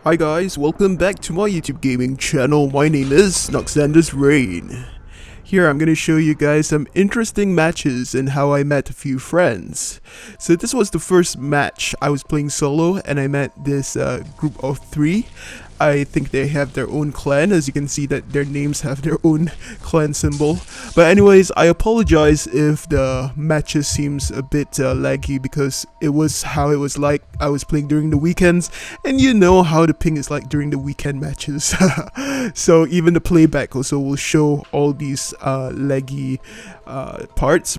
Hi guys, welcome back to my YouTube gaming channel. My name is Noxander's Reign. Here I'm gonna show you guys some interesting matches and how I met a few friends. So this was the first match. I was playing solo and I met this group of 3. I think they have their own clan, as you can see that their names have their own clan symbol. But anyways, I apologize if the matches seems a bit laggy because it was how it was like I was playing during the weekends, and you know how the ping is like during the weekend matches. So even the playback also will show all these laggy parts.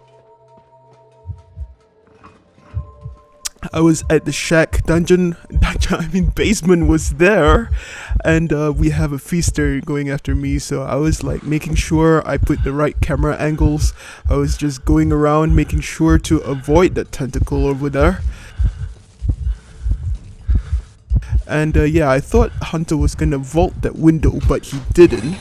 I was at the shack basement was there, and we have a feaster going after me, so I was like making sure I put the right camera angles. I was just going around making sure to avoid that tentacle over there. And yeah, I thought Hunter was gonna vault that window, but he didn't.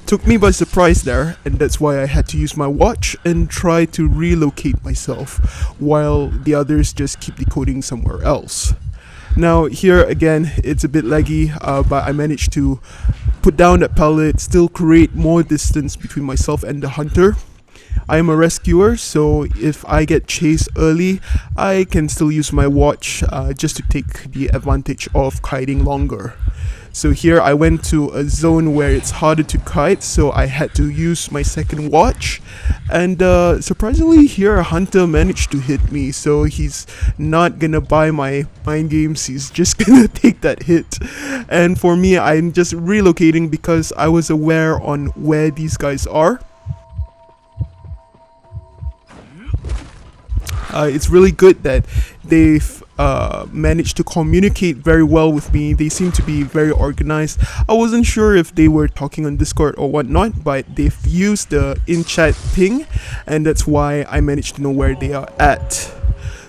Took me by surprise there, and that's why I had to use my watch and try to relocate myself while the others just keep decoding somewhere else. Now here again, it's a bit laggy, but I managed to put down that pallet, still create more distance between myself and the hunter. I am a rescuer, so if I get chased early, I can still use my watch just to take the advantage of kiting longer. So here I went to a zone where it's harder to kite, so I had to use my second watch. And surprisingly here a hunter managed to hit me, so he's not gonna buy my mind games, he's just gonna take that hit. And for me, I'm just relocating because I was aware on where these guys are. It's really good that they've managed to communicate very well with me. They seem to be very organized. I wasn't sure if they were talking on Discord or whatnot, but they've used the in-chat ping, and that's why I managed to know where they are at.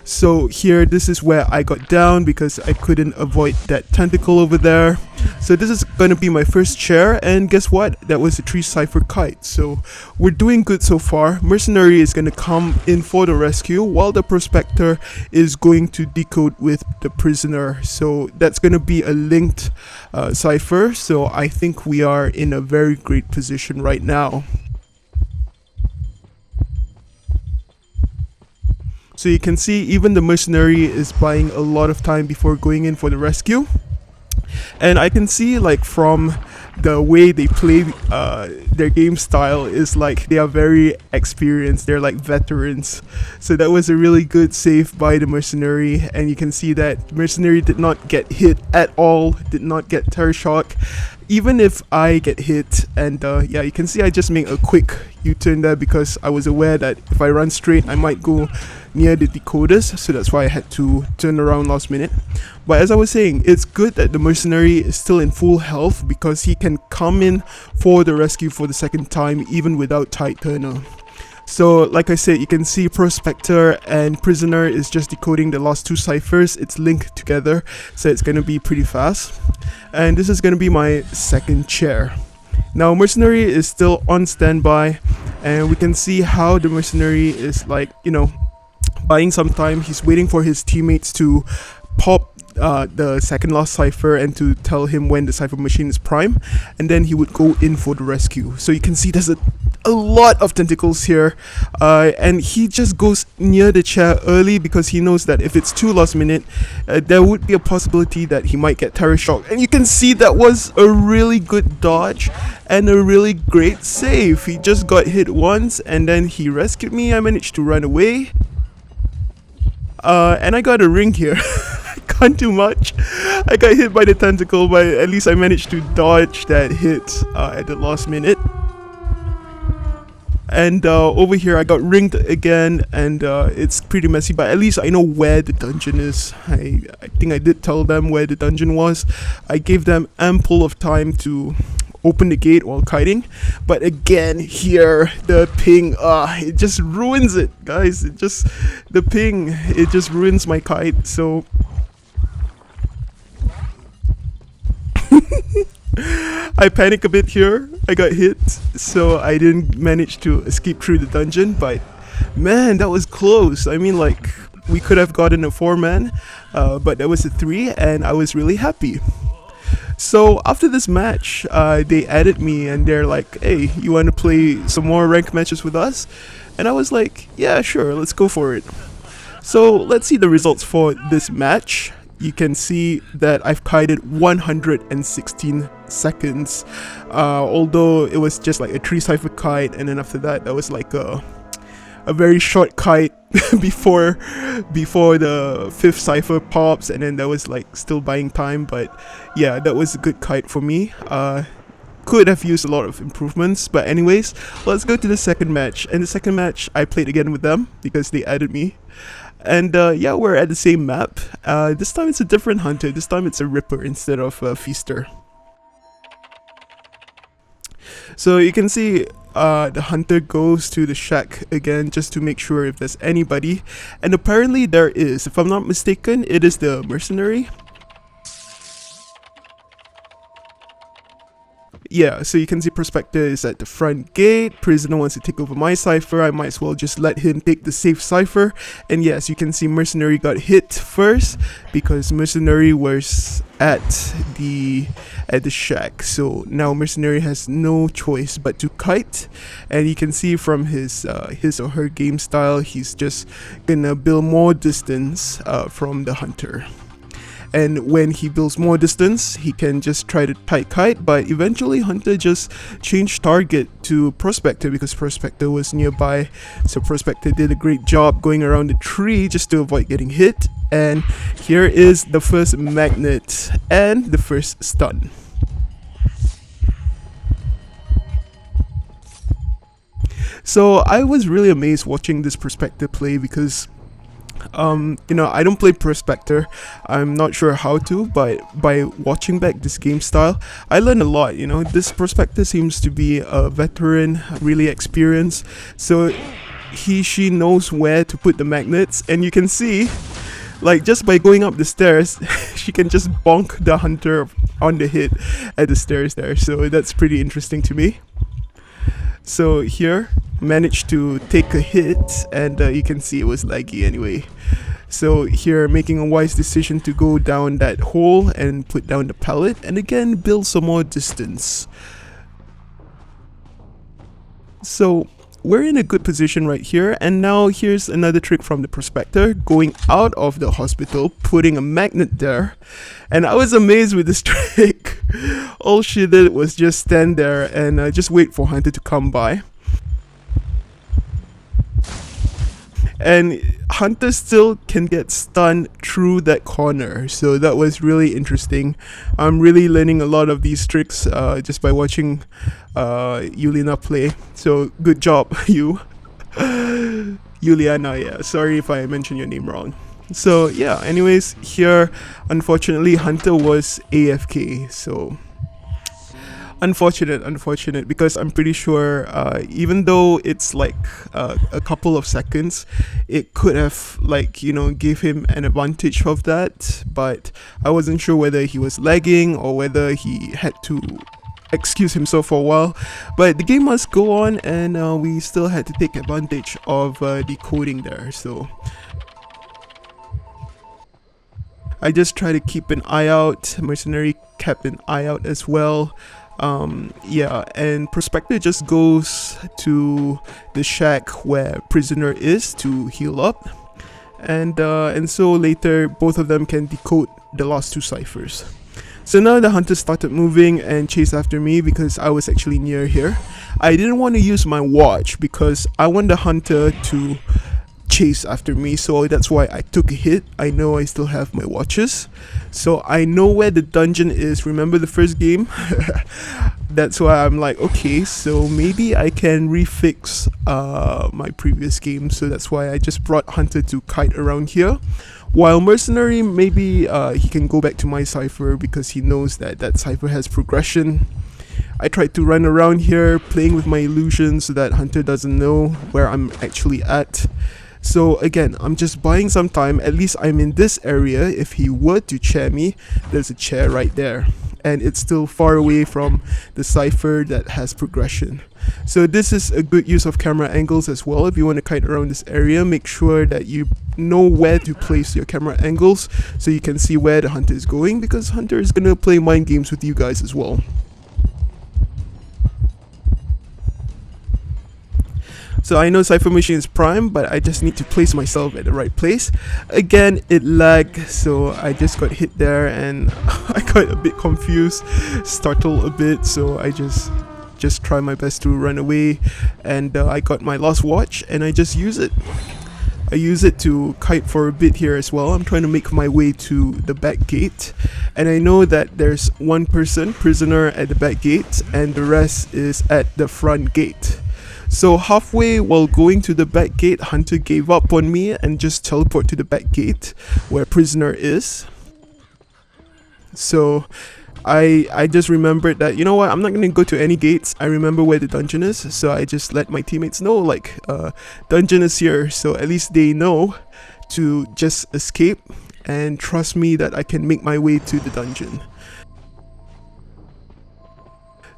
So here, this is where I got down because I couldn't avoid that tentacle over there. So this is gonna be my first chair, and guess what? That was a 3 cipher kite. So we're doing good so far. Mercenary is gonna come in for the rescue, while the prospector is going to decode with the prisoner. So that's gonna be a linked cipher. So I think we are in a very great position right now. So you can see even the mercenary is buying a lot of time before going in for the rescue. And I can see like from the way they play their game style is like they are very experienced, they're like veterans. So that was a really good save by the mercenary, and you can see that mercenary did not get hit at all, did not get terror shock. Even if I get hit, and yeah, you can see I just made a quick U-turn there because I was aware that if I run straight I might go near the decoders, so that's why I had to turn around last minute. But as I was saying, it's good that the mercenary is still in full health because he can come in for the rescue for the second time even without tight turner. So like I said, you can see prospector and prisoner is just decoding the last 2 ciphers. It's linked together, so it's gonna be pretty fast. And this is gonna be my second chair. Now mercenary is still on standby, and we can see how the mercenary is like, you know, buying some time. He's waiting for his teammates to pop the second last cipher and to tell him when the cipher machine is prime, and then he would go in for the rescue. So you can see there's a lot of tentacles here, and he just goes near the chair early because he knows that if it's too last minute, there would be a possibility that he might get terror shock. And you can see that was a really good dodge and a really great save. He just got hit once and then he rescued me. I managed to run away, and I got a ring here. Can't do much. I got hit by the tentacle, but at least I managed to dodge that hit at the last minute. And over here I got ringed again, and it's pretty messy, but at least I know where the dungeon is. I think I did tell them where the dungeon was. I gave them ample of time to open the gate while kiting, but again here the ping, it just ruins it, guys. It just ruins my kite. So I panic a bit here. I got hit, so I didn't manage to escape through the dungeon, but man, that was close. I mean, like, we could have gotten a 4-man, but that was a 3, and I was really happy. So after this match, they added me and they're like, "Hey, you want to play some more ranked matches with us?" And I was like, "Yeah, sure, let's go for it." So let's see the results for this match. You can see that I've kited 116 seconds, although it was just like a 3 cipher kite, and then after that, that was like a very short kite before the 5th cipher pops, and then that was like still buying time. But yeah, that was a good kite for me. Could have used a lot of improvements, but anyways, let's go to the second match. And the second match I played again with them because they added me. And yeah, we're at the same map. This time it's a different hunter. This time it's a Ripper instead of a Feaster. So you can see the hunter goes to the shack again just to make sure if there's anybody. And apparently there is. If I'm not mistaken, it is the mercenary. Yeah, so you can see Prospector is at the front gate. Prisoner wants to take over my cipher. I might as well just let him take the safe cipher. And yes, you can see Mercenary got hit first because Mercenary was at the shack. So now Mercenary has no choice but to kite. And you can see from his or her game style, he's just gonna build more distance from the hunter. And when he builds more distance, he can just try to tight kite, but eventually Hunter just changed target to Prospector because Prospector was nearby. So Prospector did a great job going around the tree just to avoid getting hit. And here is the first magnet and the first stun. So I was really amazed watching this Prospector play because you know, I don't play Prospector. I'm not sure how to, but by watching back this game style, I learned a lot. You know, this Prospector seems to be a veteran, really experienced, so she knows where to put the magnets. And you can see, like, just by going up the stairs, she can just bonk the hunter on the head at the stairs there. So that's pretty interesting to me. So here, managed to take a hit, and you can see it was laggy anyway. So here, making a wise decision to go down that hole and put down the pallet, and again build some more distance. So we're in a good position right here, and now here's another trick from the Prospector, going out of the hospital, putting a magnet there. And I was amazed with this trick. All she did was just stand there and just wait for Hunter to come by. And Hunter still can get stunned through that corner, so that was really interesting. I'm really learning a lot of these tricks just by watching Yuliana play. So good job, you. Yuliana, yeah, sorry if I mentioned your name wrong. So yeah, anyways, here unfortunately Hunter was AFK, so unfortunate, because I'm pretty sure even though it's like a couple of seconds, it could have, like, you know, give him an advantage of that, but I wasn't sure whether he was lagging or whether he had to excuse himself for a while. But the game must go on, and we still had to take advantage of the coding there. So I just try to keep an eye out. Mercenary kept an eye out as well. Yeah, and Prospector just goes to the shack where Prisoner is to heal up, and so later both of them can decode the last 2 ciphers. So now the hunter started moving and chased after me because I was actually near here. I didn't want to use my watch because I want the hunter to chase after me, so that's why I took a hit. I know I still have my watches, so I know where the dungeon is. Remember the first game? That's why I'm like, okay, so maybe I can refix my previous game. So that's why I just brought Hunter to kite around here, while Mercenary, maybe he can go back to my cipher because he knows that that cipher has progression. I tried to run around here playing with my illusions so that Hunter doesn't know where I'm actually at. So again, I'm just buying some time. At least I'm in this area. If he were to chair me, there's a chair right there, and it's still far away from the cipher that has progression. So this is a good use of camera angles as well. If you want to kite around this area, make sure that you know where to place your camera angles so you can see where the hunter is going, because hunter is going to play mind games with you guys as well. So I know Cypher Machine is prime, but I just need to place myself at the right place. Again, it lagged, so I just got hit there and I got a bit confused, startled a bit, so I just try my best to run away, and I got my last watch and I just use it. I use it to kite for a bit here as well. I'm trying to make my way to the back gate, and I know that there's one prisoner at the back gate, and the rest is at the front gate. So halfway while going to the back gate, hunter gave up on me and just teleport to the back gate where prisoner is. So I just remembered that, you know what, I'm not gonna go to any gates. I remember where the dungeon is, so I just let my teammates know, like, dungeon is here, so at least they know to just escape and trust me that I can make my way to the dungeon.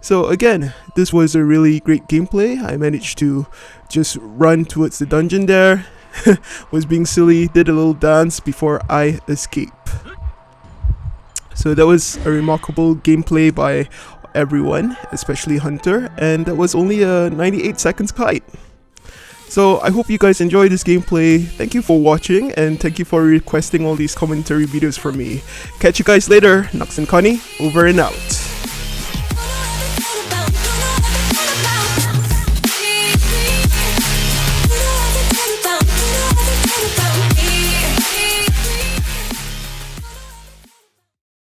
So again, this was a really great gameplay. I managed to just run towards the dungeon there, was being silly, did a little dance before I escape. So that was a remarkable gameplay by everyone, especially Hunter, and that was only a 98 seconds kite. So I hope you guys enjoyed this gameplay. Thank you for watching, and thank you for requesting all these commentary videos from me. Catch you guys later. Nux and Connie, over and out.